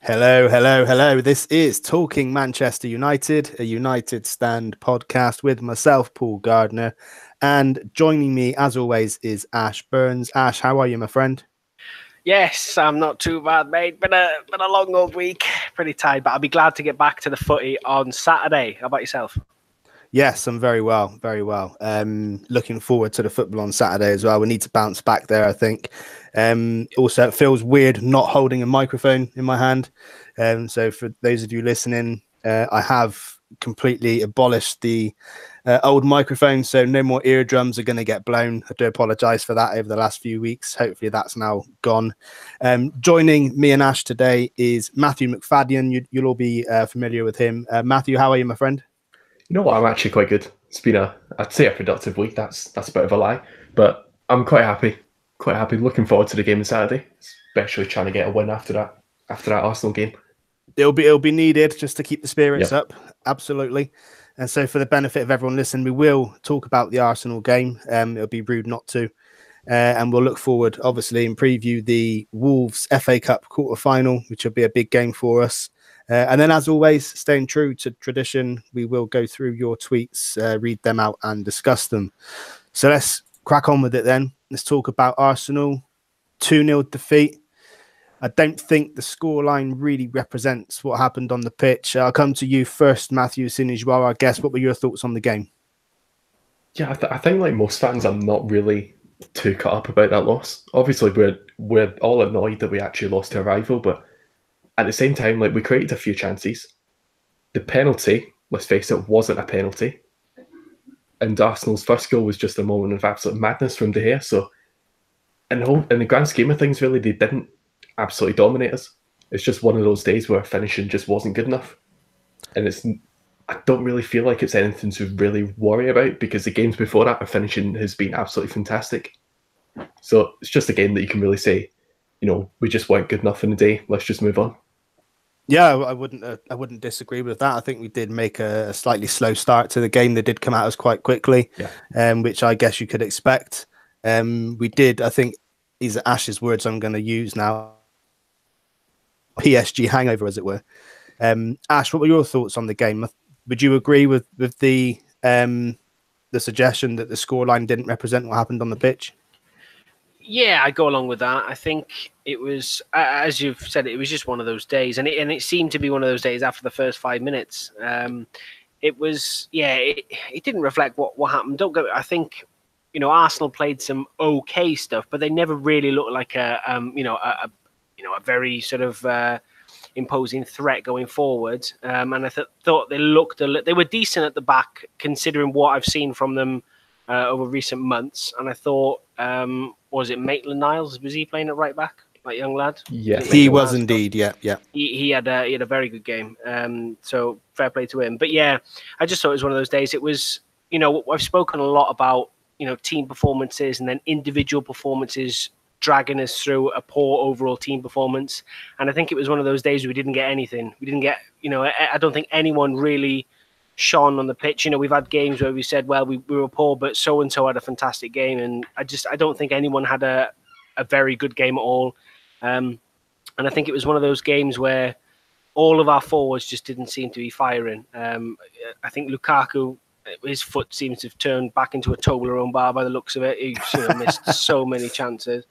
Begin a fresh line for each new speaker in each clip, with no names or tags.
Hello, hello, hello. This is Talking Manchester United, a United Stand podcast with myself, Paul Gardner. And joining me, as always, is Ash Burns. Ash, how are you, my friend?
Yes, I'm not too bad, mate. Been a long old week. Pretty tired, but I'll be glad to get back to the footy on Saturday. How about yourself?
Yes, I'm very well, very well. Looking forward to the football on Saturday as well. We need to bounce back there, I think. Also, it feels weird not holding a microphone in my hand. So for those of you listening, I have completely abolished the old microphone, so no more eardrums are going to get blown. I do apologize for that over the last few weeks. Hopefully that's now gone. Joining me and Ash today is Matthew McFadyen. You'll all be familiar with him. Matthew, how are you, my friend?
You know what? I'm actually quite good. It's been I'd say a productive week. That's a bit of a lie, but I'm quite happy. Quite happy. Looking forward to the game on Saturday, especially trying to get a win after that Arsenal game.
It'll be needed just to keep the spirits up. Absolutely. And so for the benefit of everyone listening, we will talk about the Arsenal game. It'll be rude not to. And we'll look forward, obviously, and preview the Wolves FA Cup quarter-final, which will be a big game for us. And then, as always, staying true to tradition, we will go through your tweets, read them out and discuss them. So let's crack on with it then. Let's talk about Arsenal. 2-0 defeat. I don't think the scoreline really represents what happened on the pitch. I'll come to you first, Matthew, as soon as you are our guest. What were your thoughts on the game?
Yeah, I think like most fans, I'm not really too cut up about that loss. Obviously, we're all annoyed that we actually lost to a rival, but at the same time, like we created a few chances. The penalty, let's face it, wasn't a penalty. And Arsenal's first goal was just a moment of absolute madness from De Gea. So, in the grand scheme of things, really, they didn't absolutely dominate us. It's just one of those days where finishing just wasn't good enough. And I don't really feel like it's anything to really worry about because the games before that, our finishing has been absolutely fantastic. So it's just a game that you can really say, we just weren't good enough in the day. Let's just move on.
Yeah, I wouldn't disagree with that. I think we did make a slightly slow start to the game. They did come at us quite quickly, which I guess you could expect. We did, I think, these are Ash's words I'm going to use now. PSG hangover, as it were. Ash, what were your thoughts on the game? Would you agree with the suggestion that the scoreline didn't represent what happened on the pitch?
Yeah, I go along with that. I think it was, as you've said, it was just one of those days, and it seemed to be one of those days after the first 5 minutes. It was, it didn't reflect what happened. I think, Arsenal played some okay stuff, but they never really looked like a very sort of imposing threat going forward. And I thought they were decent at the back, considering what I've seen from them over recent months. And I thought, was it Maitland-Niles? Was he playing at right back, that young lad?
Yeah, he was indeed. Yeah.
He had a very good game. So fair play to him. But yeah, I just thought it was one of those days. It was, I've spoken a lot about, team performances and then individual performances dragging us through a poor overall team performance. And I think it was one of those days we didn't get anything. We didn't get, I don't think anyone really shone on the pitch. We've had games where we said, well, we were poor, but so-and-so had a fantastic game. And I don't think anyone had a very good game at all. And I think it was one of those games where all of our forwards just didn't seem to be firing. I think Lukaku, his foot seems to have turned back into a Toblerone bar by the looks of it. He missed so many chances.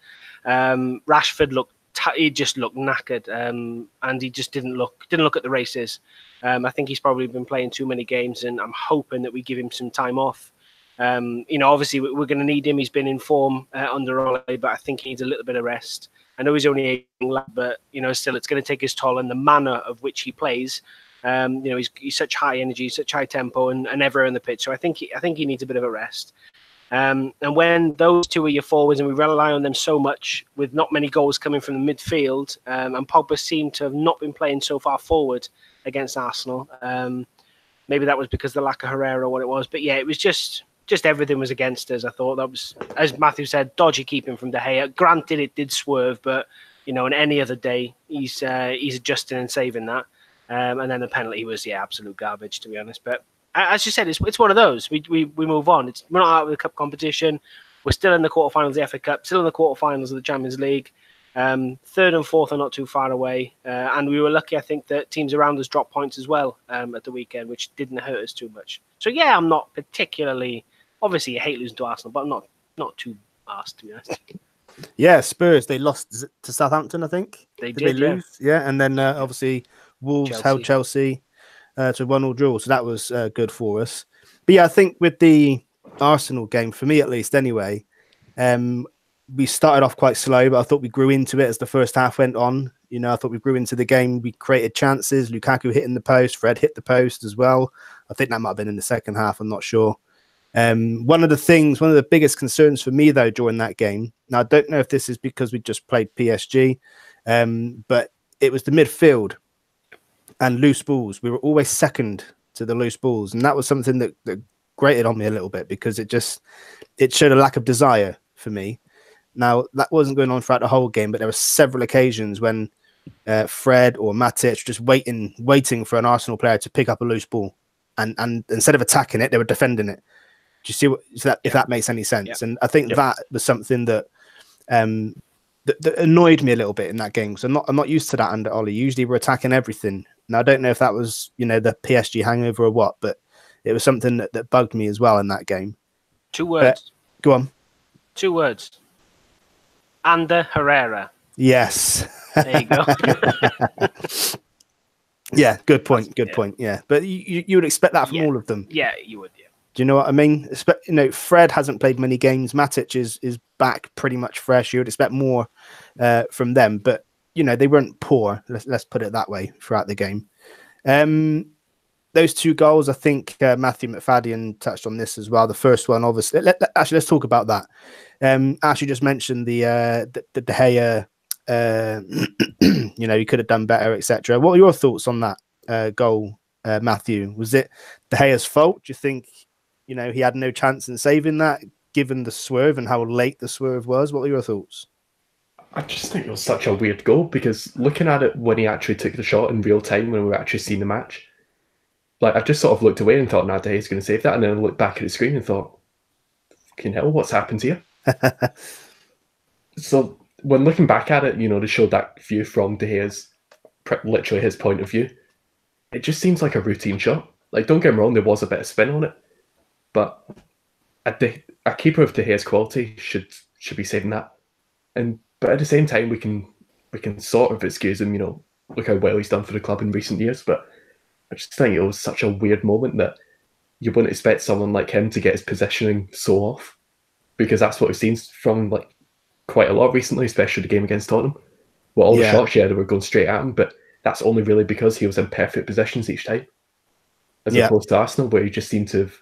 Rashford he just looked knackered, and he just didn't look at the races. I think he's probably been playing too many games, and I'm hoping that we give him some time off. Obviously we're going to need him. He's been in form under Ole, but I think he needs a little bit of rest. I know he's only a young lad, but still it's going to take his toll, and the manner of which he plays. He's such high energy, such high tempo, and everywhere in the pitch. So I think he needs a bit of a rest. And when those two are your forwards, and we rely on them so much, with not many goals coming from the midfield, and Pogba seemed to have not been playing so far forward against Arsenal. Maybe that was because of the lack of Herrera or what it was. But yeah, it was just everything was against us. I thought that was, as Matthew said, dodgy keeping from De Gea. Granted, it did swerve, but on any other day, he's adjusting and saving that. And then the penalty was absolute garbage, to be honest. But as you said, it's one of those. We move on. We're not out of the cup competition. We're still in the quarterfinals of the FA Cup, still in the quarterfinals of the Champions League. Third and fourth are not too far away, and we were lucky, I think, that teams around us dropped points as well at the weekend, which didn't hurt us too much. So yeah, I'm not particularly. Obviously, I hate losing to Arsenal, but I'm not too arsed, to be honest.
Yeah, Spurs, they lost to Southampton, I think.
Did
they lose? Yeah, and then obviously Wolves held Chelsea to 1-1 draw, so that was good for us. But yeah, I think with the Arsenal game, for me at least anyway, we started off quite slow, but I thought we grew into it as the first half went on. You know, I thought we grew into the game. We created chances. Lukaku hitting the post. Fred hit the post as well. I think that might have been in the second half. I'm not sure. One of the biggest concerns for me, though, during that game, now I don't know if this is because we just played PSG, but it was the midfield and loose balls. We were always second to the loose balls, and that was something that grated on me a little bit because it showed a lack of desire for me. Now, that wasn't going on throughout the whole game, but there were several occasions when Fred or Matic just waiting for an Arsenal player to pick up a loose ball, and instead of attacking it, they were defending it. Do you see if that makes any sense? Yeah. And I think that was something that that annoyed me a little bit in that game. So I'm not used to that under Ollie. Usually we're attacking everything. Now I don't know if that was the PSG hangover or what, but it was something that bugged me as well in that game.
2 words.
Go on.
2 words. Ander Herrera.
Yes.
There you go.
Yeah, good point. Good point. Yeah, but you would expect that from all of them.
Yeah, you would. Yeah.
Do you know what I mean? Fred hasn't played many games. Matic is back pretty much fresh. You would expect more from them, but they weren't poor. Let's put it that way throughout the game. Those 2 goals, I think Matthew McFadyen touched on this as well. The first one, obviously. Let's talk about that. Ashley just mentioned the De Gea. He could have done better, etc. What are your thoughts on that goal, Matthew? Was it De Gea's fault? Do you think he had no chance in saving that, given the swerve and how late the swerve was? What are your thoughts?
I just think it was such a weird goal because looking at it when he actually took the shot in real time, when we were actually seeing the match, I just sort of looked away and thought, De Gea's going to save that, and then I looked back at the screen and thought, fucking hell, what's happened here? So when looking back at it, they showed that view from De Gea's, literally his point of view. It just seems like a routine shot. Don't get me wrong, there was a bit of spin on it, but a keeper of De Gea's quality should be saving that. But at the same time, we can sort of excuse him. Look how well he's done for the club in recent years. But I just think it was such a weird moment that you wouldn't expect someone like him to get his positioning so off, because that's what we've seen from quite a lot recently, especially the game against Tottenham. Well, all the shots he had were going straight at him, but that's only really because he was in perfect positions each time, as opposed to Arsenal, where he just seemed to have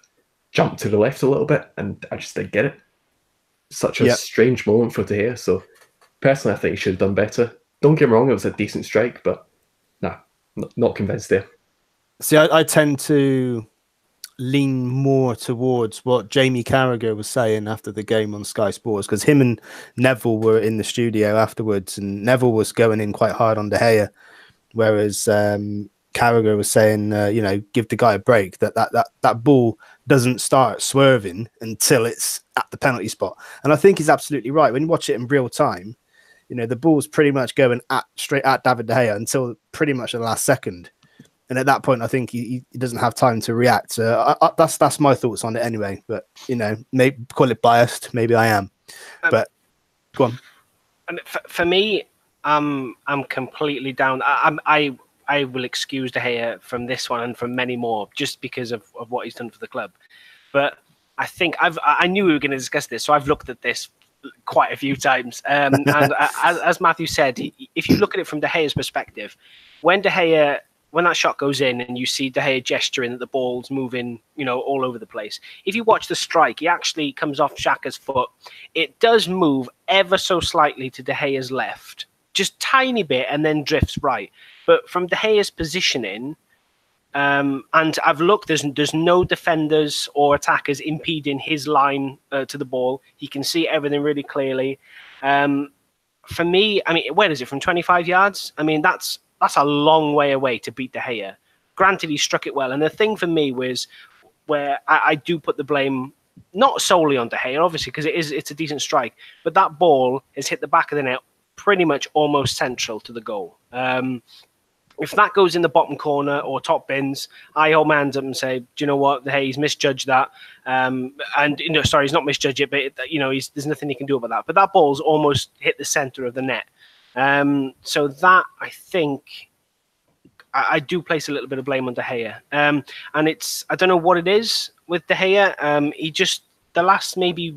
jumped to the left a little bit, and I just didn't get it. Such a strange moment for De Gea. So personally, I think he should have done better. Don't get me wrong, it was a decent strike, but not convinced there.
See, I tend to lean more towards what Jamie Carragher was saying after the game on Sky Sports, because him and Neville were in the studio afterwards, and Neville was going in quite hard on De Gea, whereas Carragher was saying, give the guy a break. That ball doesn't start swerving until it's at the penalty spot. And I think he's absolutely right. When you watch it in real time, the ball's pretty much going straight at David De Gea until pretty much the last second. And at that point, I think he doesn't have time to react. So that's my thoughts on it anyway. But, maybe call it biased. Maybe I am. But go on.
And for me, I'm completely down. I will excuse De Gea from this one and from many more just because of what he's done for the club. But I think I knew we were going to discuss this, so I've looked at this quite a few times. And as Matthew said, if you look at it from De Gea's perspective, when that shot goes in and you see De Gea gesturing that the ball's moving, all over the place. If you watch the strike, he actually comes off Xhaka's foot. It does move ever so slightly to De Gea's left, just tiny bit, and then drifts right. But from De Gea's positioning, and I've looked, there's no defenders or attackers impeding his line to the ball. He can see everything really clearly. For me, where is it, from 25 yards? That's a long way away to beat De Gea. Granted, he struck it well. And the thing for me was where I do put the blame not solely on De Gea, obviously, because it's a decent strike, but that ball has hit the back of the net pretty much almost central to the goal. If that goes in the bottom corner or top bins, I hold my hands up and say, do you know what? Hey, he's misjudged that. And, sorry, he's not misjudged it, but, there's nothing he can do about that. But that ball's almost hit the center of the net. So that, I think, I do place a little bit of blame on De Gea. And I don't know what it is with De Gea. He just, the last maybe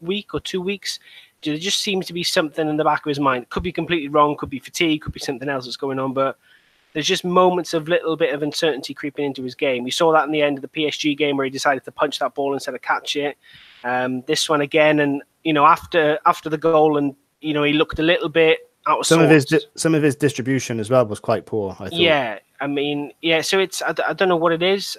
week or 2 weeks, there just seems to be something in the back of his mind. Could be completely wrong, could be fatigue, could be something else that's going on, but there's just moments of little bit of uncertainty creeping into his game. We saw that in the end of the PSG game where he decided to punch that ball instead of catch it. This one again, and after the goal, and he looked a little bit out of sorts.
Some of his distribution as well was quite poor, I thought.
Yeah, so it's I don't know what it is.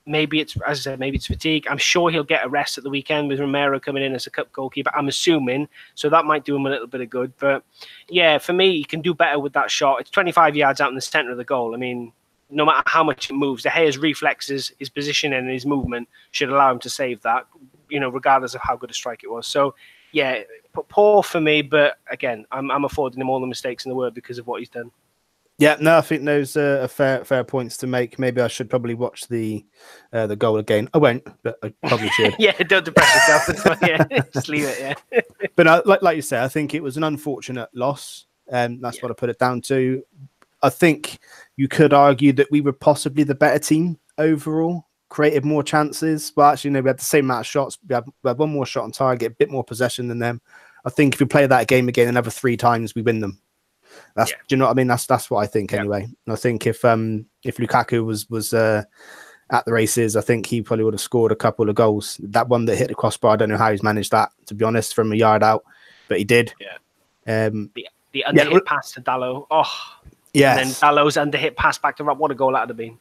Maybe it's, as I said, maybe it's fatigue. I'm sure he'll get a rest at the weekend with Romero coming in as a cup goalkeeper, I'm assuming. So that might do him a little bit of good. But yeah, for me, he can do better with that shot. It's 25 yards out in the center of the goal. I mean, no matter how much it moves, De Gea's reflexes, his position and his movement should allow him to save that, regardless of how good a strike it was. So yeah, poor for me. But again, I'm affording him all the mistakes in the world because of what he's done.
Yeah, no, I think those are fair points to make. Maybe I should probably watch the goal again. I won't, but I probably should.
Yeah, don't depress yourself. Yeah, just leave it. Yeah.
But like you say, I think it was an unfortunate loss, and that's what I put it down to. I think you could argue that we were possibly the better team overall, created more chances. Well, actually, we had the same amount of shots. We had one more shot on target, a bit more possession than them. I think if we play that game again another 3 times, we win them. Do you know what I mean? That's what I think anyway. And I think if Lukaku was at the races, I think he probably would have scored a couple of goals. That one that hit the crossbar, I don't know how he's managed that, to be honest, from a yard out, but he did.
Yeah. The under-hit pass to Dalot. Oh, yeah. And then Dalot's under-hit pass back to Rob. What a goal that would have been.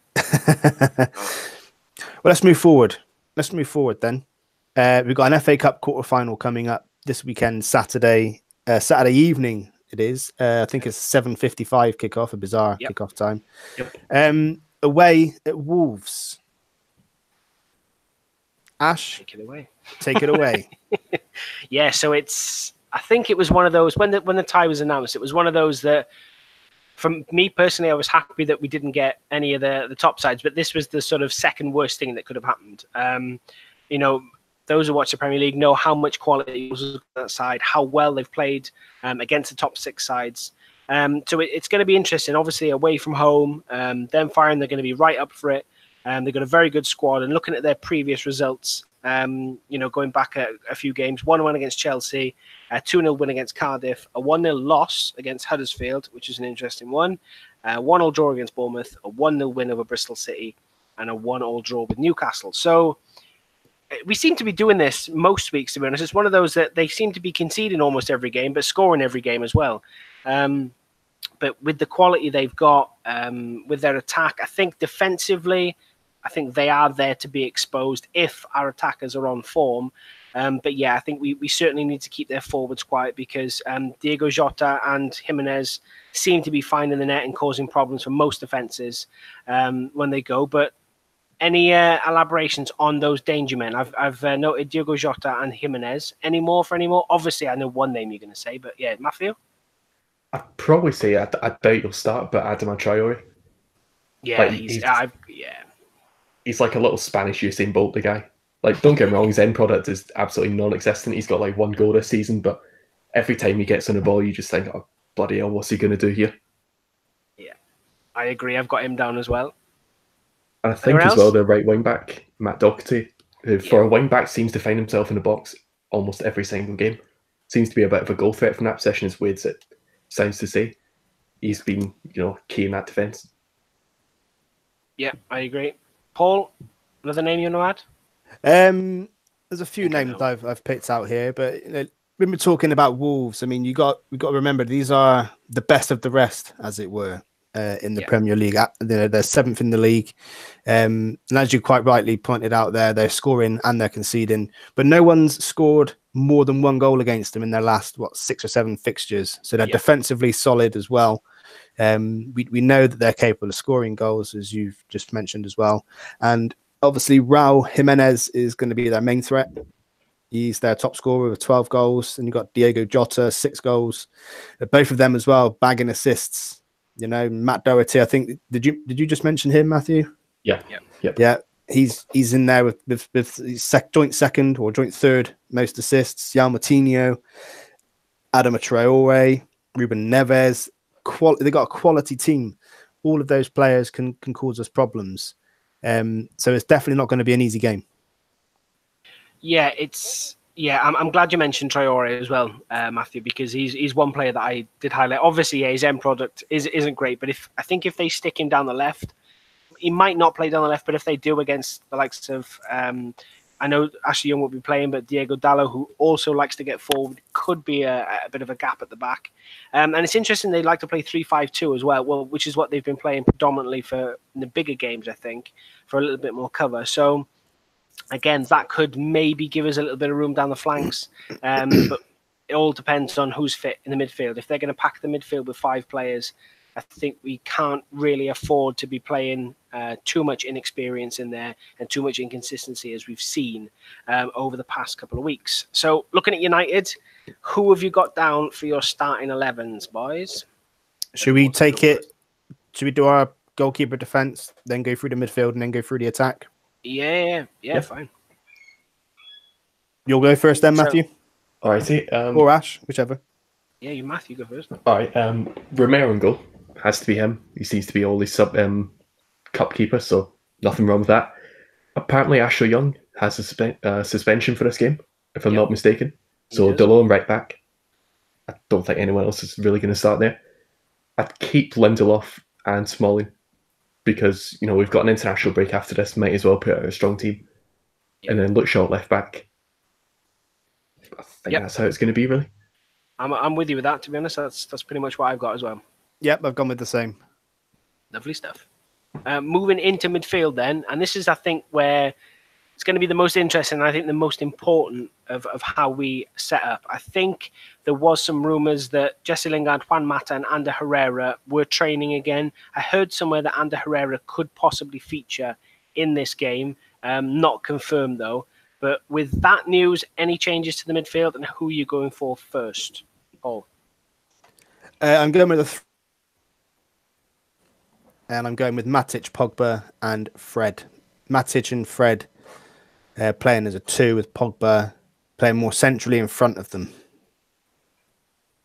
Well, let's move forward. Then. We've got an FA Cup quarter-final coming up this weekend, Saturday evening. It is. I think it's 7:55 kickoff, a bizarre kickoff time. Yep. Away at Wolves. Ash, take it away.
Yeah, so I think it was one of those when the tie was announced. It was one of those that, from me personally, I was happy that we didn't get any of the top sides, but this was the sort of second worst thing that could have happened. Those who watch the Premier League know how much quality was on that side, how well they've played against the top 6 sides. So it's going to be interesting. Obviously, away from home, them firing, they're going to be right up for it. They've got a very good squad. And looking at their previous results, going back a few games, 1-1 against Chelsea, a 2-0 win against Cardiff, a 1-0 loss against Huddersfield, which is an interesting one, a 1-1 draw against Bournemouth, a 1-0 win over Bristol City, and a 1-1 draw with Newcastle. So we seem to be doing this most weeks, to be honest. It's one of those that they seem to be conceding almost every game, but scoring every game as well. But with the quality they've got, with their attack, I think defensively, I think they are there to be exposed if our attackers are on form. But yeah, I think we certainly need to keep their forwards quiet because Diego Jota and Jimenez seem to be finding the net and causing problems for most defenses when they go. But any elaborations on those danger men? I've noted Diego Jota and Jimenez. Any more? Obviously, I know one name you're going to say, but yeah, Matthew?
I'd probably say I doubt you'll start, but Adama Traore.
Yeah,
he's like a little Spanish Usain Bolt, the guy. Like, don't get me wrong, his end product is absolutely non-existent. He's got like 1 goal this season, but every time he gets on the ball, you just think, oh, bloody hell, what's he going to do here?
Yeah, I agree. I've got him down as well.
And I think as well, the right wing back, Matt Doherty, who for a wing back seems to find himself in the box almost every single game. Seems to be a bit of a goal threat from that position, as weird as it sounds to say. He's been, key in that defence.
Yeah, I agree. Paul, another name you want to
add? There's a few names I've picked out here, but when we're talking about Wolves, I mean, we've got to remember these are the best of the rest, as it were. In the Premier League, they're 7th in the league, and as you quite rightly pointed out there, they're scoring and they're conceding, but no one's scored more than 1 goal against them in their last 6 or 7 fixtures. So they're defensively solid as well. We know that they're capable of scoring goals, as you've just mentioned as well, and obviously Raul Jimenez is going to be their main threat. He's their top scorer with 12 goals. And you've got Diego Jota, 6 goals. Both of them as well, bagging assists. You know, Matt Doherty, I think, did you just mention him, Matthew?
Yeah. Yep.
Yeah. He's in there with joint second or joint third most assists. Yao Martino, Adama Traore, Ruben Neves. They got a quality team. All of those players can cause us problems. So it's definitely not going to be an easy game.
Yeah, I'm glad you mentioned Traore as well, Matthew, because he's one player that I did highlight. Obviously, his end product isn't great, but I think if they stick him down the left, he might not play down the left, but if they do against the likes of, I know Ashley Young will be playing, but Diego Dallo, who also likes to get forward, could be a bit of a gap at the back. And it's interesting they like to play 3-5-2 as well, which is what they've been playing predominantly in the bigger games, I think, for a little bit more cover. So, again, that could maybe give us a little bit of room down the flanks, but it all depends on who's fit in the midfield. If they're going to pack the midfield with 5 players, I think we can't really afford to be playing too much inexperience in there and too much inconsistency as we've seen over the past couple of weeks. So looking at United, who have you got down for your starting 11s, boys?
Should we take it? Should we do our goalkeeper defense, then go through the midfield and then go through the attack?
Yeah, fine.
You'll go first then, Matthew?
All righty.
Or Ash, whichever.
Yeah, Matthew, go first.
All right. Romero in goal. Has to be him. He seems to be all the cup keeper, so nothing wrong with that. Apparently, Ashley Young has a suspension for this game, if I'm not mistaken. So DeLone right back. I don't think anyone else is really going to start there. I'd keep Lindelof and Smalling because we've got an international break after this. Might as well put out a strong team, and then look short left back. I think that's how it's going to be, really.
I'm with you with that. To be honest, that's pretty much what I've got as well.
Yep, I've gone with the same.
Lovely stuff. Moving into midfield then, and this is, I think, where it's going to be the most interesting, and I think the most important of how we set up. I think there was some rumours that Jesse Lingard, Juan Mata and Ander Herrera were training again. I heard somewhere that Ander Herrera could possibly feature in this game. Not confirmed, though. But with that news, any changes to the midfield, and who are you going for first? Paul?
I'm going with and I'm going with Matic, Pogba, and Fred. Matic and Fred playing as a 2 with Pogba playing more centrally in front of them.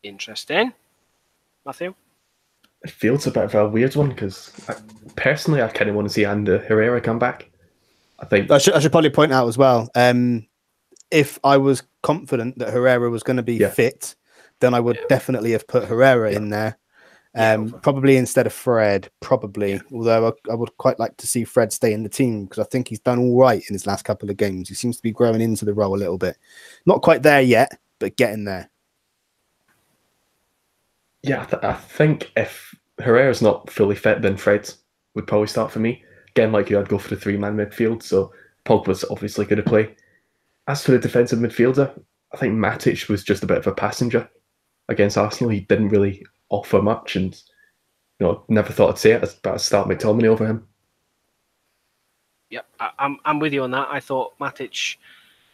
Interesting. Matthew?
It feels a bit of a weird one because personally I kind of want to see Ander Herrera come back. I think
I should probably point out as well, if I was confident that Herrera was going to be fit, then I would definitely have put Herrera in there. Probably instead of Fred, although I would quite like to see Fred stay in the team because I think he's done all right in his last couple of games. He seems to be growing into the role a little bit. Not quite there yet, but getting there.
Yeah, I think if Herrera's not fully fit, then Fred would probably start for me. Again, like you, I'd go for the 3-man midfield, so Pogba's obviously going to play. As for the defensive midfielder, I think Matic was just a bit of a passenger against Arsenal. He didn't really offer much, and never thought I'd say it, but I'd start McTominay over him.
Yep, I'm with you on that. I thought Matic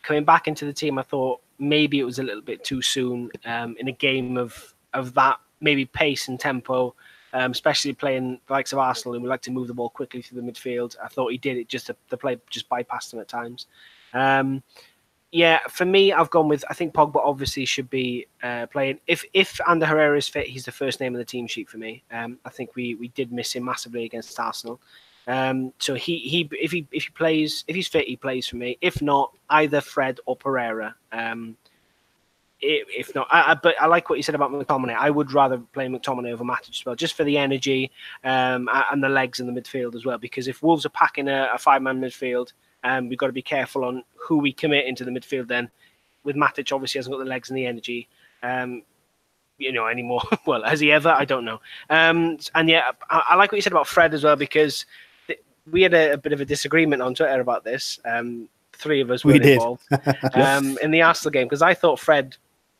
coming back into the team, I thought maybe it was a little bit too soon in a game of that maybe pace and tempo, especially playing the likes of Arsenal, and we like to move the ball quickly through the midfield. I thought he did it, just the play just bypassed him at times. Yeah, for me, I've gone with, I think Pogba obviously should be playing. If Ander Herrera is fit, he's the first name on the team sheet for me. I think we did miss him massively against Arsenal. So if he plays, if he's fit, he plays for me. If not, either Fred or Pereira. If not, but I like what you said about McTominay. I would rather play McTominay over Matic as well, just for the energy and the legs in the midfield as well. Because if Wolves are packing a 5-man midfield, we've got to be careful on who we commit into the midfield then. With Matic, obviously, hasn't got the legs and the energy, anymore. Well, has he ever? I don't know. And yeah, I like what you said about Fred as well, because we had a bit of a disagreement on Twitter about this. 3 of us were involved in the Arsenal game, because I thought Fred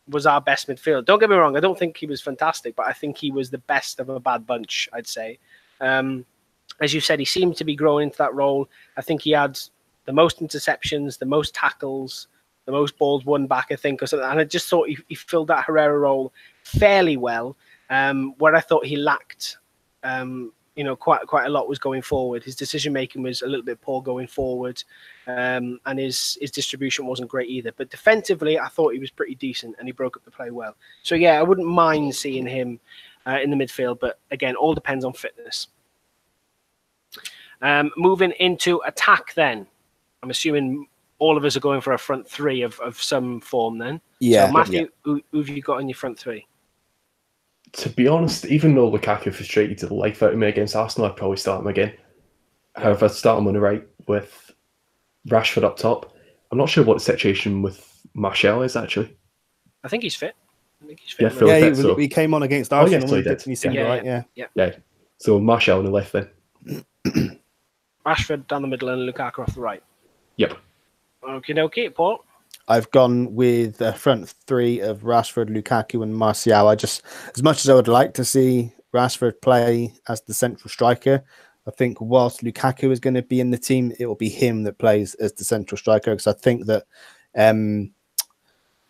was our best midfielder. Don't get me wrong, I don't think he was fantastic, but I think he was the best of a bad bunch, I'd say. As you said, he seemed to be growing into that role. I think he had the most interceptions, the most tackles, the most balls won back, I think, or something. And I just thought he filled that Herrera role fairly well. Where I thought he lacked, quite a lot was going forward. His decision making was a little bit poor going forward, and his distribution wasn't great either. But defensively, I thought he was pretty decent, and he broke up the play well. So yeah, I wouldn't mind seeing him in the midfield, but again, all depends on fitness. Moving into attack, then I'm assuming all of us are going for a front three of some form. Then,
yeah.
So Matthew, who have you got in your front three?
To be honest, even though Lukaku frustrated the life out of me against Arsenal, I'd probably start him again. However, I'd start him on the right with Rashford up top. I'm not sure what the situation with Martial is, actually.
I think he's fit.
He came on against Arsenal.
So he did.
He seemed right,
yeah. So Martial on the left then.
Rashford down the middle and Lukaku off the right.
Yep.
Okay, Paul.
I've gone with a front three of Rashford, Lukaku, and Martial. As much as I would like to see Rashford play as the central striker, I think whilst Lukaku is going to be in the team, it will be him that plays as the central striker, because I think that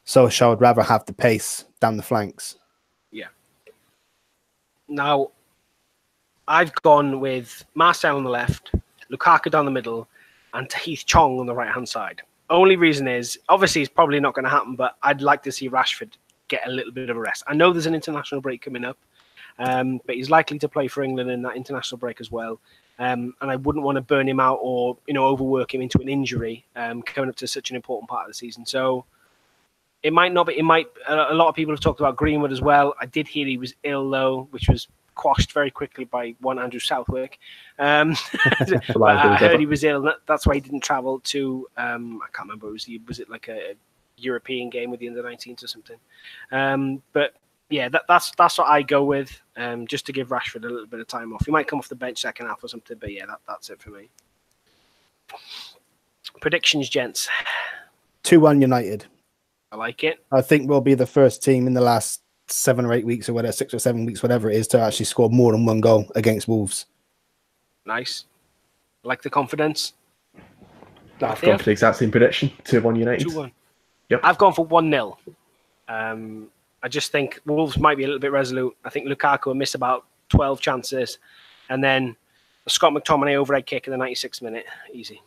Solskjaer would rather have the pace down the flanks.
Yeah. Now, I've gone with Martial on the left, Lukaku down the middle, and Tahith Chong on the right-hand side. Only reason is, obviously, it's probably not going to happen, but I'd like to see Rashford get a little bit of a rest. I know there's an international break coming up, but he's likely to play for England in that international break as well. And I wouldn't want to burn him out or overwork him into an injury coming up to such an important part of the season. So it might not be. A lot of people have talked about Greenwood as well. I did hear he was ill though, which was quashed very quickly by one Andrew Southwick. I heard he was ill. That's why he didn't travel to. I can't remember. Was it like a European game with the under-19s or something? But yeah, that's what I go with. Just to give Rashford a little bit of time off. He might come off the bench second half or something. But yeah, that's it for me. Predictions, gents.
2-1 United.
I like it.
I think we'll be the first team in the last 7 or 8 weeks or whatever, 6 or 7 weeks, whatever it is, to actually score more than one goal against Wolves.
Nice. Like the confidence.
I've gone for the exact same prediction. 2-1 United.
2-1.
Yep.
I've gone for 1-0. I just think Wolves might be a little bit resolute. I think Lukaku will miss about 12 chances. And then a Scott McTominay overhead kick in the 96th minute. Easy.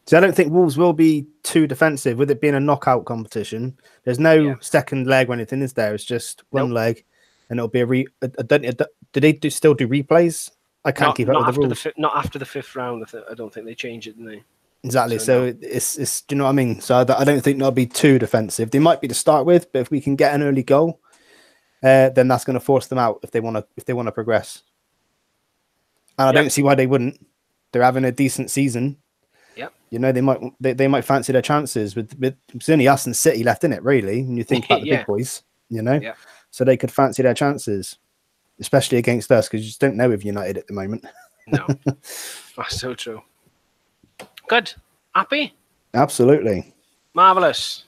So I don't think Wolves will be too defensive with it being a knockout competition. There's no second leg or anything, is there? It's just one leg, and it'll be do they still do replays? I can't keep up with the rules.
Not after the 5th round. I don't think they change it, didn't they?
Exactly. So it's do you know what I mean? So I don't think they'll be too defensive. They might be to start with, but if we can get an early goal, then that's going to force them out if they want to progress. And I don't see why they wouldn't. They're having a decent season.
Yep.
They might fancy their chances with it's only us and City left in it, really. When you think about the big boys, so they could fancy their chances, especially against us, because you just don't know with United at the moment.
No, that's so true. Good, happy,
absolutely,
marvelous.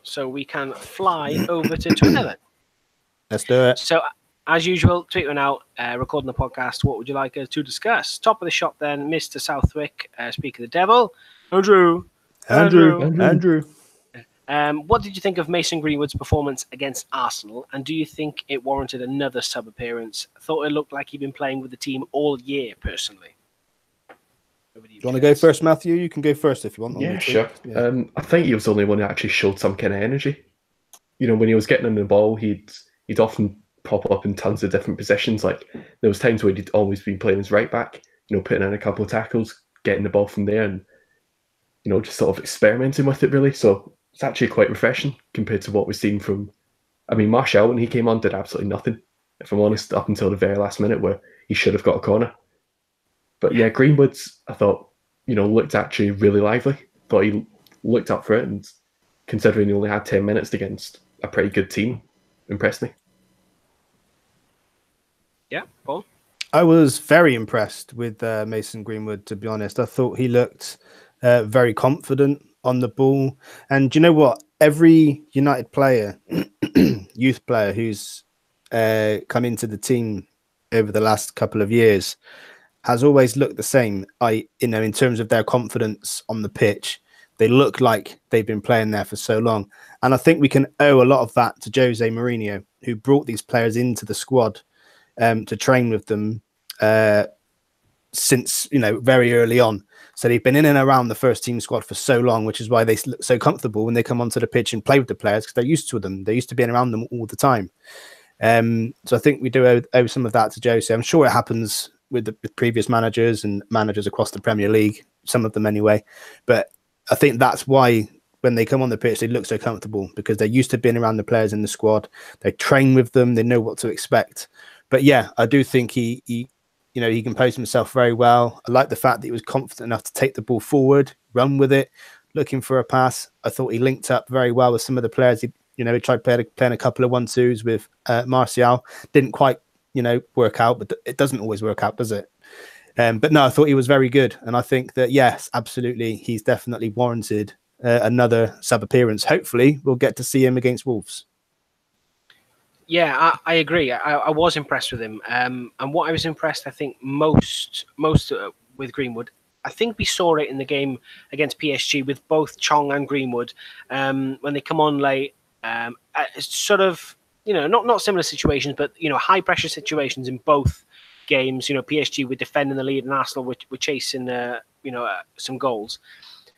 So we can fly over to Twitter then.
Let's do it.
So, as usual, tweeting out, recording the podcast. What would you like us to discuss? Top of the shop then, Mr. Southwick, Speak of the Devil. Andrew. What did you think of Mason Greenwood's performance against Arsenal? And do you think it warranted another sub appearance? I thought it looked like he'd been playing with the team all year, personally.
Do you want to go first, Matthew? You can go first if you want.
Yeah, sure. Yeah. I think he was the only one who actually showed some kind of energy. When he was getting on the ball, he'd often pop up in tons of different positions. Like there was times where he'd always been playing as right back, putting in a couple of tackles, getting the ball from there, and just sort of experimenting with it really. So it's actually quite refreshing compared to what we've seen from. I mean, Martial when he came on did absolutely nothing, if I'm honest, up until the very last minute where he should have got a corner. But yeah, Greenwood's I thought looked actually really lively. Thought he looked up for it, and considering he only had 10 minutes against a pretty good team, impressed me.
Yeah, Paul?
I was very impressed with Mason Greenwood, to be honest. I thought he looked very confident on the ball. And do you know what? Every United player, youth player who's come into the team over the last couple of years has always looked the same. In terms of their confidence on the pitch, They look like they've been playing there for so long. And I think we can owe a lot of that to Jose Mourinho, who brought these players into the squad to train with them since, very early on. So they've been in and around the first team squad for so long, which is why they look so comfortable when they come onto the pitch and play with the players, because they're used to them. They're used to being around them all the time. So I think we do owe some of that to Jose. I'm sure it happens with previous managers and managers across the Premier League, some of them anyway. But I think that's why when they come on the pitch, they look so comfortable, because they're used to being around the players in the squad. They train with them. They know what to expect. But yeah, I do think he composed himself very well. I like the fact that he was confident enough to take the ball forward, run with it, looking for a pass. I thought he linked up very well with some of the players. He tried playing a couple of 1-2s with Martial. Didn't quite, work out, but it doesn't always work out, does it? But no, I thought he was very good. And I think that, yes, absolutely, he's definitely warranted another sub appearance. Hopefully we'll get to see him against Wolves.
Yeah, I agree. I was impressed with him. And what I was impressed, I think, most with Greenwood, I think we saw it in the game against PSG with both Chong and Greenwood when they come on late, sort of, not similar situations, but, high pressure situations in both games. PSG were defending the lead and Arsenal were chasing, some goals.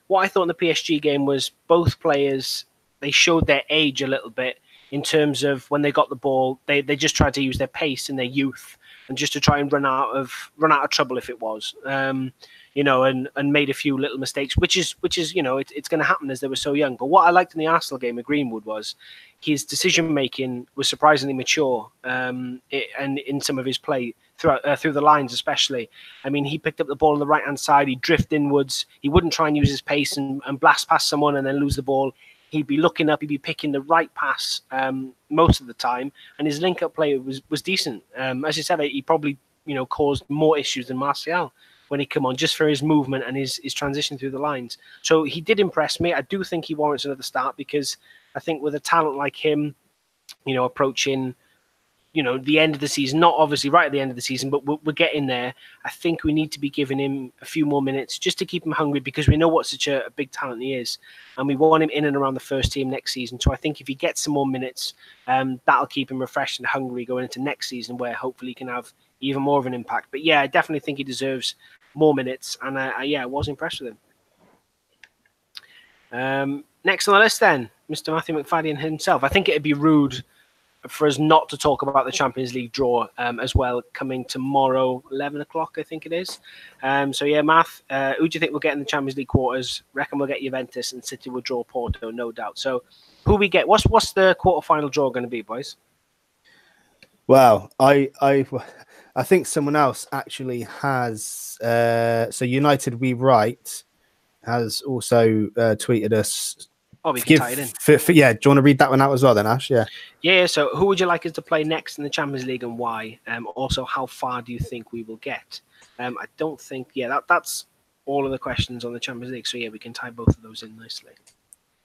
What I thought in the PSG game was both players, they showed their age a little bit, in terms of when they got the ball, they just tried to use their pace and their youth, and just to try and run out of trouble if it was, and made a few little mistakes, which is it's going to happen as they were so young. But what I liked in the Arsenal game with Greenwood was his decision making was surprisingly mature, and in some of his play through the lines especially. I mean, he picked up the ball on the right hand side, he'd drift inwards, he wouldn't try and use his pace and blast past someone and then lose the ball. He'd be looking up, he'd be picking the right pass most of the time, and his link-up play was decent. As you said, he probably caused more issues than Martial when he come on, just for his movement and his transition through the lines. So he did impress me. I do think he warrants another start, because I think with a talent like him, approaching the end of the season, not obviously right at the end of the season, but we're getting there. I think we need to be giving him a few more minutes just to keep him hungry, because we know what such a big talent he is, and we want him in and around the first team next season. So I think if he gets some more minutes, that'll keep him refreshed and hungry going into next season, where hopefully he can have even more of an impact. But yeah, I definitely think he deserves more minutes, and I was impressed with him. Next on the list then, Mr. Matthew McFadyen himself. I think it'd be rude for us not to talk about the Champions League draw as well, coming tomorrow, 11 o'clock, I think it is. So yeah, Math, who do you think will get in the Champions League quarters? Reckon we'll get Juventus, and City will draw Porto, no doubt. So who we get? What's the quarterfinal draw going to be, boys?
Well, I think someone else actually has. So United We Write has also tweeted us.
Oh, we can tie it in.
Yeah, do you want to read that one out as well then, Ash? Yeah.
Yeah, so who would you like us to play next in the Champions League, and why? Also, how far do you think we will get? I don't think... Yeah, that's all of the questions on the Champions League. So yeah, we can tie both of those in nicely.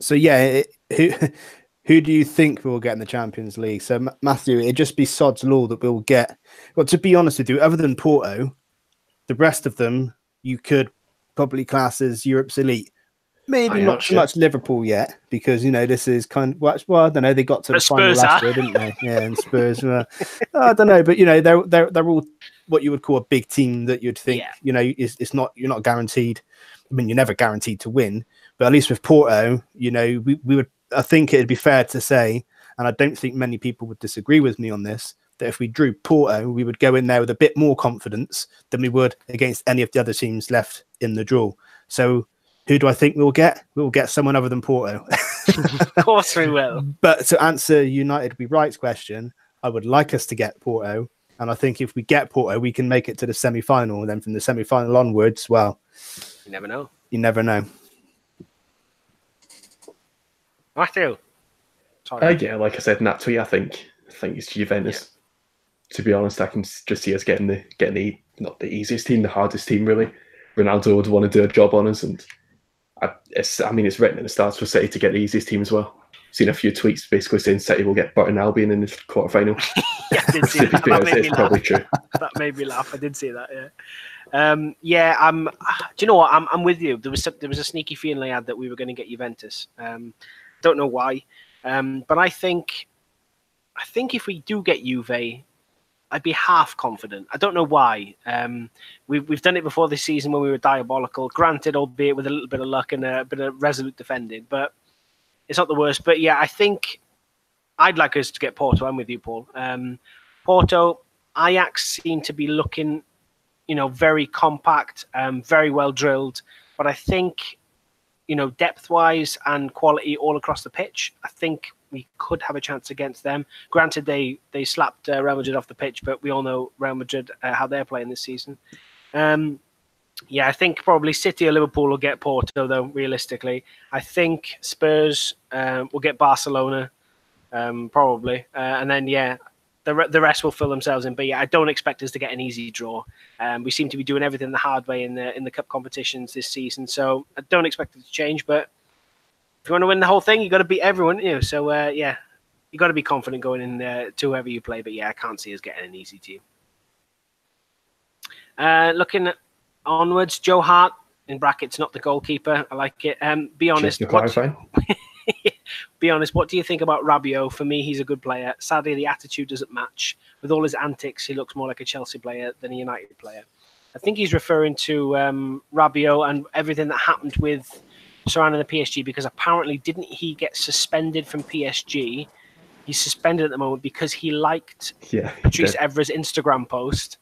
So yeah, who do you think will get in the Champions League? So Matthew, it'd just be sod's law that we'll get... Well, to be honest with you, other than Porto, the rest of them you could probably class as Europe's elite. Maybe not so much Liverpool yet, because this is kind of well, I don't know. They got to the final last year, didn't they? Yeah, and Spurs. I don't know, but they're all what you would call a big team that you'd think it's not. You're not guaranteed. I mean, you're never guaranteed to win, but at least with Porto, we would. I think it'd be fair to say, and I don't think many people would disagree with me on this, that if we drew Porto, we would go in there with a bit more confidence than we would against any of the other teams left in the draw. So. Who do I think we'll get? We'll get someone other than Porto.
Of course we will.
But to answer United We Write's question, I would like us to get Porto. And I think if we get Porto, we can make it to the semi-final. And then from the semi-final onwards, well...
You never know.
You never know.
Matthew?
Yeah, like I said in that tweet, I think it's Juventus. Yeah. To be honest, I can just see us getting the not the easiest team, the hardest team, really. Ronaldo would want to do a job on us, and... it's written in the stars for City to get the easiest team as well. Seen a few tweets basically saying City will get Burton Albion in the quarterfinal.
Yeah, I did see that.
It's probably true.
That made me laugh. I did see that. Yeah, do you know what? I'm with you. There was a sneaky feeling I had that we were going to get Juventus. Don't know why, but I think if we do get Juve, I'd be half confident. I don't know why. We've done it before this season when we were diabolical. Granted, albeit with a little bit of luck and a bit of resolute defending, but it's not the worst. But yeah, I think I'd like us to get Porto. I'm with you, Paul. Porto, Ajax seem to be looking, very compact, very well drilled. But I think, depth-wise and quality all across the pitch, I think we could have a chance against them. Granted, they slapped Real Madrid off the pitch, but we all know Real Madrid, how they're playing this season. Yeah, I think probably City or Liverpool will get Porto, though, realistically. I think Spurs will get Barcelona, probably. And then, yeah, the rest will fill themselves in. But yeah, I don't expect us to get an easy draw. We seem to be doing everything the hard way in the cup competitions this season, so I don't expect it to change. But if you want to win the whole thing, you got to beat everyone, So yeah, you got to be confident going in to whoever you play. But yeah, I can't see us getting an easy team. Looking onwards, Joe Hart in brackets, not the goalkeeper. I like it. Be honest. Be honest, what do you think about Rabiot? For me, he's a good player. Sadly, the attitude doesn't match. With all his antics, he looks more like a Chelsea player than a United player. I think he's referring to Rabiot and everything that happened with surrounding the PSG, because apparently didn't he get suspended from PSG? He's suspended at the moment because he liked Patrice Evra's Instagram post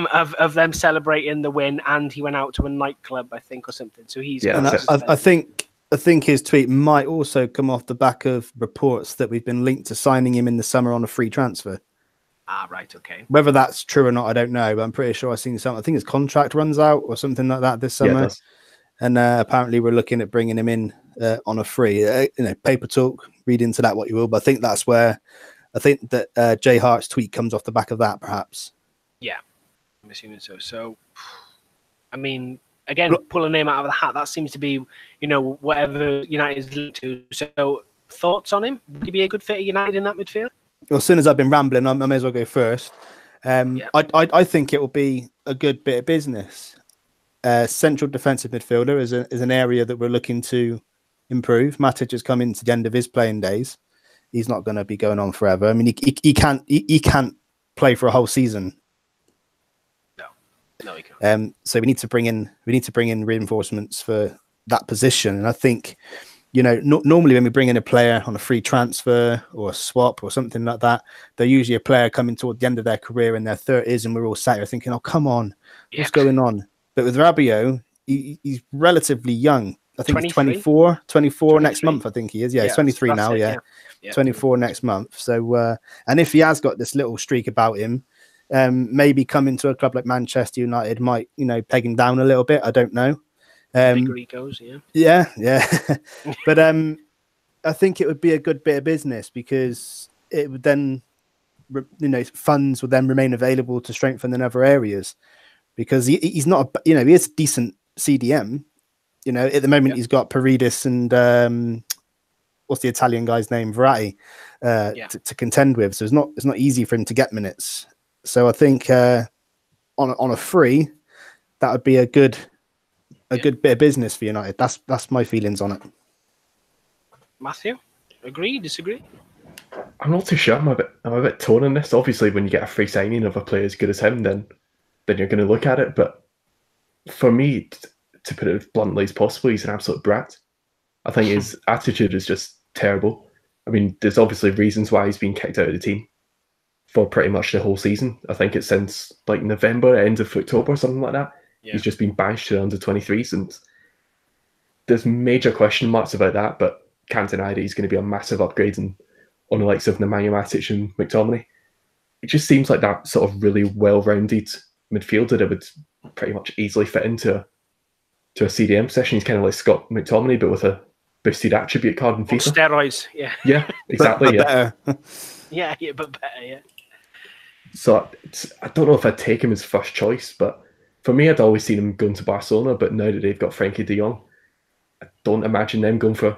of them celebrating the win, and he went out to a nightclub, I think, or something. So he's
I think his tweet might also come off the back of reports that we've been linked to signing him in the summer on a free transfer.
Ah, right, okay.
Whether that's true or not, I don't know, but I'm pretty sure I've seen something. I think his contract runs out or something like that this summer. Yeah, and apparently we're looking at bringing him in on a free. Paper talk, read into that what you will, but I think that's where I think that Jay Hart's tweet comes off the back of that, perhaps.
Yeah, I'm assuming so. So, I mean, again, pull a name out of the hat. That seems to be, whatever United is linked to. So, thoughts on him? Would he be a good fit at United in that midfield?
Well, as soon as I've been rambling, I may as well go first. I think it will be a good bit of business. Central defensive midfielder is an area that we're looking to improve. Matic has come into the end of his playing days. He's not going to be going on forever. I mean, he can't play for a whole season.
No, he can't.
So we need to bring in reinforcements for that position. And I think, normally when we bring in a player on a free transfer or a swap or something like that, they're usually a player coming toward the end of their career in their 30s, and we're all sat here thinking, oh, come on, what's going on? But with Rabiot, he's relatively young. I think he's 24 next month, I think he is. Yeah, he's 23 now, yeah. 24 next month. So, and if he has got this little streak about him, maybe coming to a club like Manchester United might, peg him down a little bit. I don't know.
Bigger he goes,
yeah. But I think it would be a good bit of business, because it would then, funds would then remain available to strengthen in other areas, because he's not, he is a decent CDM. At the moment he's got Paredes and what's the Italian guy's name, Verratti, to contend with. So it's not easy for him to get minutes. So I think on a free, that would be a good bit of business for United. That's my feelings on it.
Matthew, agree, disagree?
I'm not too sure. I'm a bit torn on this. Obviously, when you get a free signing of a player as good as him, then you're going to look at it. But for me, to put it as bluntly as possible, he's an absolute brat. I think his attitude is just terrible. I mean, there's obviously reasons why he's been kicked out of the team for pretty much the whole season. I think it's since like November, end of October, something like that. Yeah. He's just been banished to the under-23s, and there's major question marks about that, but can't deny that he's going to be a massive upgrade on the likes of Nemanja Matic and McTominay. It just seems like that sort of really well-rounded midfielder that would pretty much easily fit into a CDM session. He's kind of like Scott McTominay, but with a boosted attribute card in FIFA.
Steroids, yeah.
Yeah, exactly.
But
but better, yeah.
So I don't know if I'd take him as first choice, but for me, I'd always seen him going to Barcelona. But now that they've got Frankie de Jong, I don't imagine them going for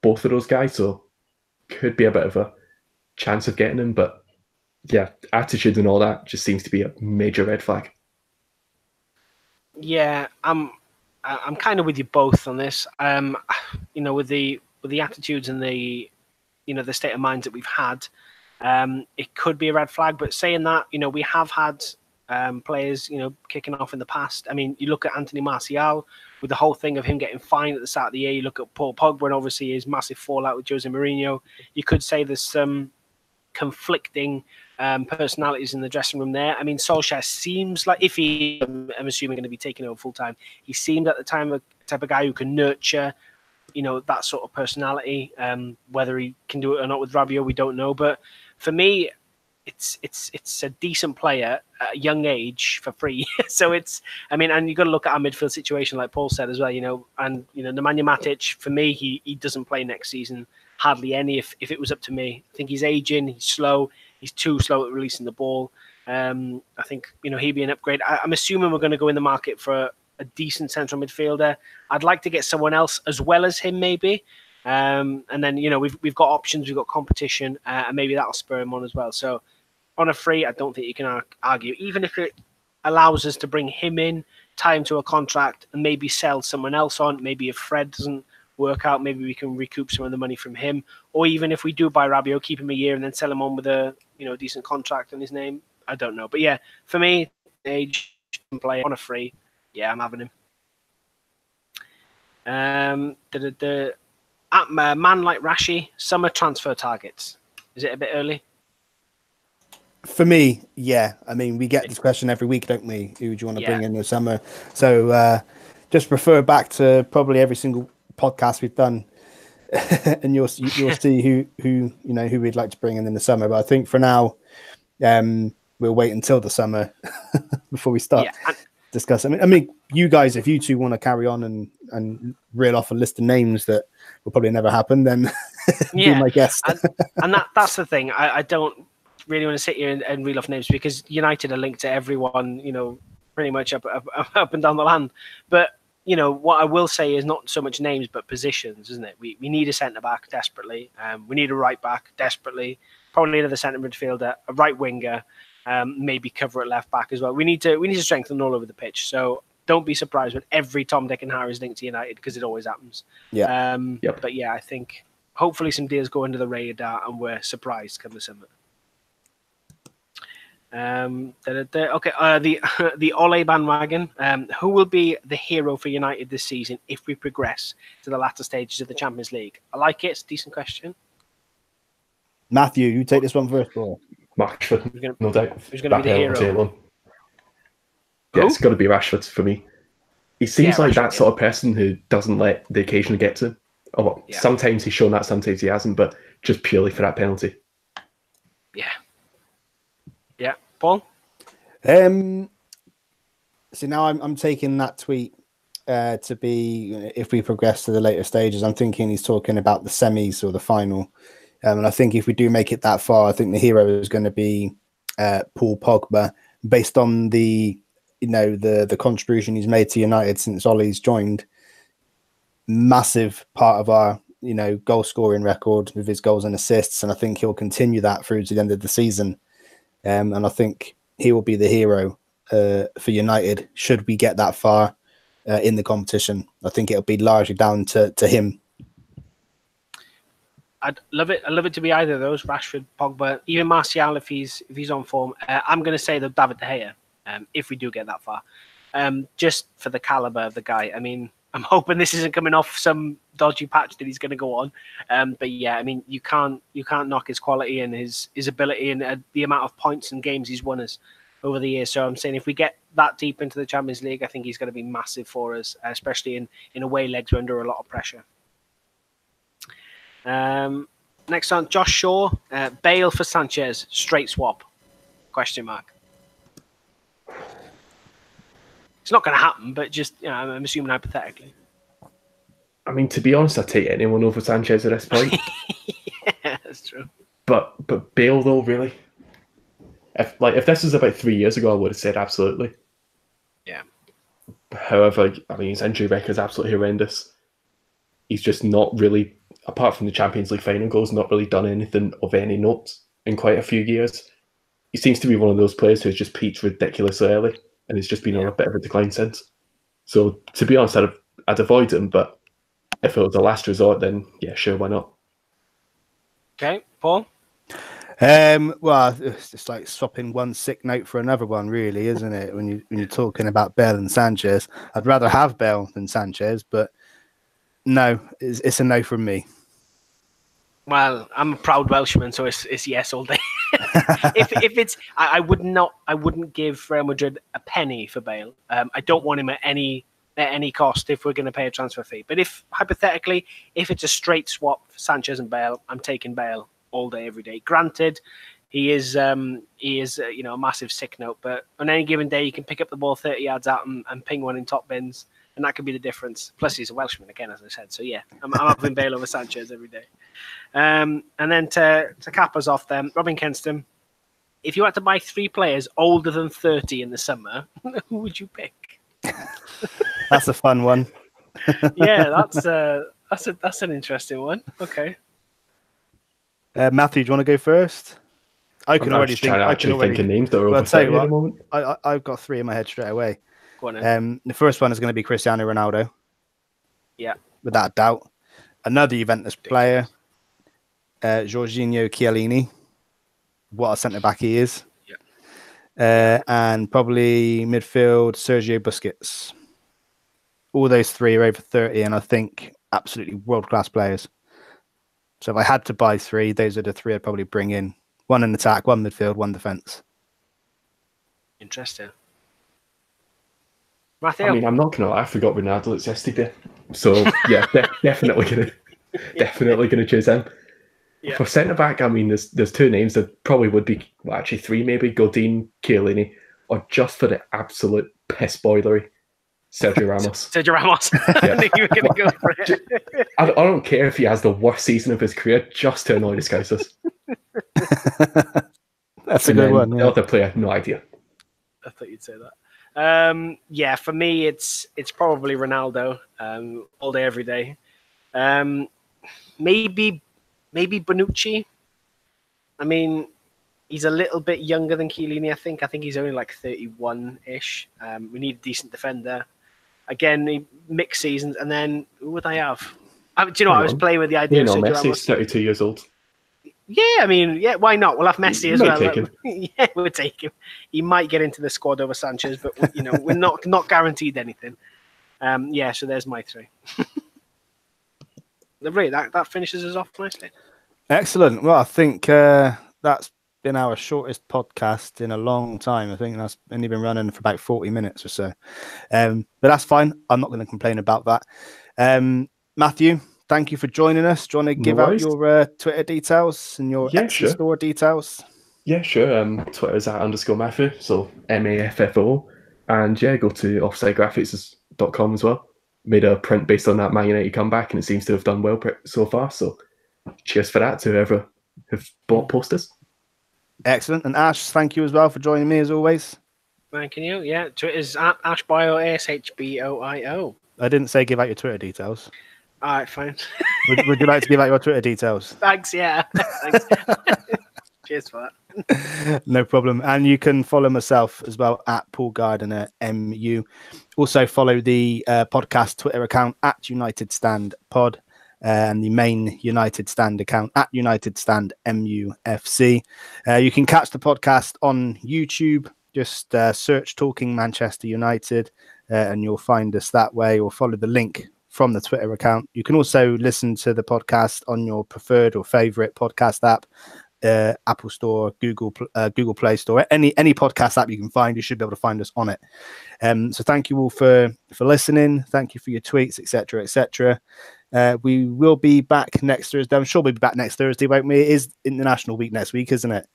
both of those guys. So could be a bit of a chance of getting him. But yeah, attitude and all that just seems to be a major red flag.
Yeah, I'm kind of with you both on this. With the attitudes and the the state of minds that we've had, it could be a red flag. But saying that, we have had players, kicking off in the past. I mean, you look at Anthony Martial with the whole thing of him getting fined at the start of the year. You look at Paul Pogba and obviously his massive fallout with Jose Mourinho. You could say there's some conflicting personalities in the dressing room there. I mean, Solskjaer seems like, if I'm assuming going to be taking over full time, he seemed at the time a type of guy who can nurture, that sort of personality. Whether he can do it or not with Rabiot, we don't know. But for me, it's a decent player at a young age for free. So and you got to look at our midfield situation, like Paul said as well. And Nemanja Matic, for me, he doesn't play next season. Hardly any. If it was up to me, I think he's aging. He's slow. He's too slow at releasing the ball. I think he'd be an upgrade. I'm assuming we're going to go in the market for a decent central midfielder. I'd like to get someone else as well as him, maybe. And then we've got options, we've got competition, and maybe that'll spur him on as well. So on a free, I don't think you can argue, even if it allows us to bring him in, tie him to a contract, and maybe sell someone else on. Maybe if Fred doesn't work out, maybe we can recoup some of the money from him, or even if we do buy Rabiot, keep him a year and then sell him on with a decent contract on his name. I don't know, but yeah, for me, age play on a free, yeah, I'm having him. At Man Like Rashi, summer transfer targets. Is it a bit early?
For me, yeah. I mean, we get this question every week, don't we? Who do you want to bring in the summer? So just refer back to probably every single podcast we've done, and you'll see who we'd like to bring in the summer. But I think for now, we'll wait until the summer before we start discussing. I mean, you guys, if you two want to carry on and reel off a list of names that will probably never happen, then be my guest.
and that's the thing. I don't really want to sit here and reel off names because United are linked to everyone, pretty much up and down the land. But what I will say is not so much names, but positions, isn't it? We need a centre back desperately. We need a right back desperately. Probably another centre midfielder, a right winger, maybe cover at left back as well. We need to strengthen all over the pitch. So don't be surprised when every Tom, Dick, and Harry is linked to United because it always happens. Yeah. But yeah, I think hopefully some deals go under the radar and we're surprised come the summer. The Ole bandwagon. Who will be the hero for United this season if we progress to the latter stages of the Champions League? I like it. It's a decent question.
Matthew, you take this one first, bro.
Rashford, no doubt.
Who's going to be the hero?
Yeah, it's got to be Rashford for me. He seems like that sort of person who doesn't let the occasion get to him. Sometimes he's shown that, sometimes he hasn't, but just purely for that penalty.
Yeah, Paul.
So now I'm taking that tweet to be if we progress to the later stages. I'm thinking he's talking about the semis or the final, and I think if we do make it that far, I think the hero is going to be Paul Pogba, based on the contribution he's made to United since Ole's joined. Massive part of our goal scoring record with his goals and assists, and I think he'll continue that through to the end of the season. And I think he will be the hero for United should we get that far in the competition. I think it'll be largely down to him.
I'd love it. I'd love it to be either of those, Rashford, Pogba, even Martial if he's on form. I'm going to say that David De Gea, if we do get that far, just for the caliber of the guy. I mean, I'm hoping this isn't coming off some dodgy patch that he's going to go on. But yeah, I mean, you can't knock his quality and his ability and the amount of points and games he's won us over the years. So I'm saying if we get that deep into the Champions League, I think he's going to be massive for us, especially in away legs we're under a lot of pressure. Next on, Josh Shaw, Bale for Sanchez, straight swap? Question mark. It's not going to happen, but just I'm assuming hypothetically.
I mean, to be honest, I'd take anyone over Sanchez at this point.
Yeah, that's true.
But Bale though, really? If this was about 3 years ago, I would have said absolutely.
Yeah.
However, I mean, his injury record is absolutely horrendous. He's just not really, apart from the Champions League final goals, not really done anything of any note in quite a few years. He seems to be one of those players who's just peaked ridiculously early, and it's just been on a bit of a decline since. So to be honest, I'd avoid him, but if it was a last resort, then yeah, sure, why not?
Okay, Paul?
Well, it's just like swapping one sick note for another one, really, isn't it? When you're talking about Bale and Sanchez, I'd rather have Bale than Sanchez, but no, it's a no from me.
Well, I'm a proud Welshman, so it's yes all day. if it's, I wouldn't give Real Madrid a penny for Bale. I don't want him at any cost if we're going to pay a transfer fee. But if hypothetically, if it's a straight swap for Sanchez and Bale, I'm taking Bale all day, every day. Granted, he is a massive sick note, but on any given day, you can pick up the ball 30 yards out and ping one in top bins, and that could be the difference. Plus, he's a Welshman again, as I said. So yeah, I'm having Bale over Sanchez every day. And then to cap us off, then Robin Kenston, if you had to buy 3 players older than 30 in the summer, who would you pick?
That's a fun one.
Yeah, that's an interesting one. Okay.
Matthew, do you want to go first? I can already think.
I can think of names that are over 30 at the moment.
I've got 3 in my head straight away.
Go on then.
The first one is going to be Cristiano Ronaldo.
Yeah,
without a doubt. Another Juventus player, Jorginho Chiellini. What a centre back he is. Yeah. And probably midfield Sergio Busquets. All those 3 are over 30, and I think absolutely world-class players. So if I had to buy 3, those are the 3 I'd probably bring in. 1 in attack, 1 midfield, 1 defence.
Interesting. Matthew?
I mean, I'm not gonna lie, I forgot Ronaldo it's yesterday. So yeah, definitely gonna choose him. Yeah. For centre back, I mean, there's 2 names that probably would be, well, actually 3 maybe: Godin, Chiellini, or just for the absolute piss boilery, Sergio Ramos.
Sergio Ramos. Yeah. I knew you were going to go for it.
I don't care if he has the worst season of his career, just to annoy the Scousers.
That's a good one.
The other player, no idea.
I thought you'd say that. Yeah, for me, it's probably Ronaldo. All day, every day. Maybe Bonucci. I mean, he's a little bit younger than Chiellini, I think. I think he's only like 31-ish. We need a decent defender. Again, mixed seasons. And then, who would I have? Do you know what? I was playing with the idea of Sergio
Messi's 32 years old.
Yeah, I mean, yeah, why not? We'll have Messi as well. Yeah, we'll take him. He might get into the squad over Sanchez, but we're not guaranteed anything. Yeah, so there's my 3. Really, that finishes us off nicely.
Excellent. Well, I think that's been our shortest podcast in a long time. I think that's only been running for about 40 minutes or so. But that's fine. I'm not going to complain about that. Matthew, thank you for joining us. Do you want to give out your Twitter details and your Etsy store details?
Yeah, sure. Twitter's @_Matthew, so MAFFO. And yeah, go to offsidegraphics.com as well. Made a print based on that Man United comeback, and it seems to have done well so far. So cheers for that to whoever have bought posters.
Excellent. And Ash, thank you as well for joining me as always.
Thank you. Yeah, Twitter's @AshBio, ASHBOIO.
I didn't say give out your Twitter details.
All right, fine.
Would you like to give out your Twitter details?
Thanks, yeah. Thanks. Cheers for that.
No problem. And you can follow myself as well @PaulGardiner MU. Also follow the podcast Twitter account @UnitedStandPod and the main United Stand account @UnitedStandMUFC. You can catch the podcast on YouTube. Just search Talking Manchester United and you'll find us that way, or follow the link from the Twitter account. You can also listen to the podcast on your preferred or favorite podcast app, Apple Store, Google Play Store, any podcast app you can find. You should be able to find us on it. So thank you all for listening. Thank you for your tweets, etc., etc. We will be back next Thursday. I'm sure we'll be back next Thursday, won't we? It is International Week next week, isn't it?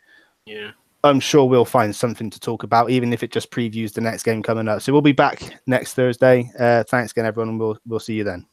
Yeah.
I'm sure we'll find something to talk about, even if it just previews the next game coming up. So we'll be back next Thursday. Thanks again, everyone, and we'll see you then.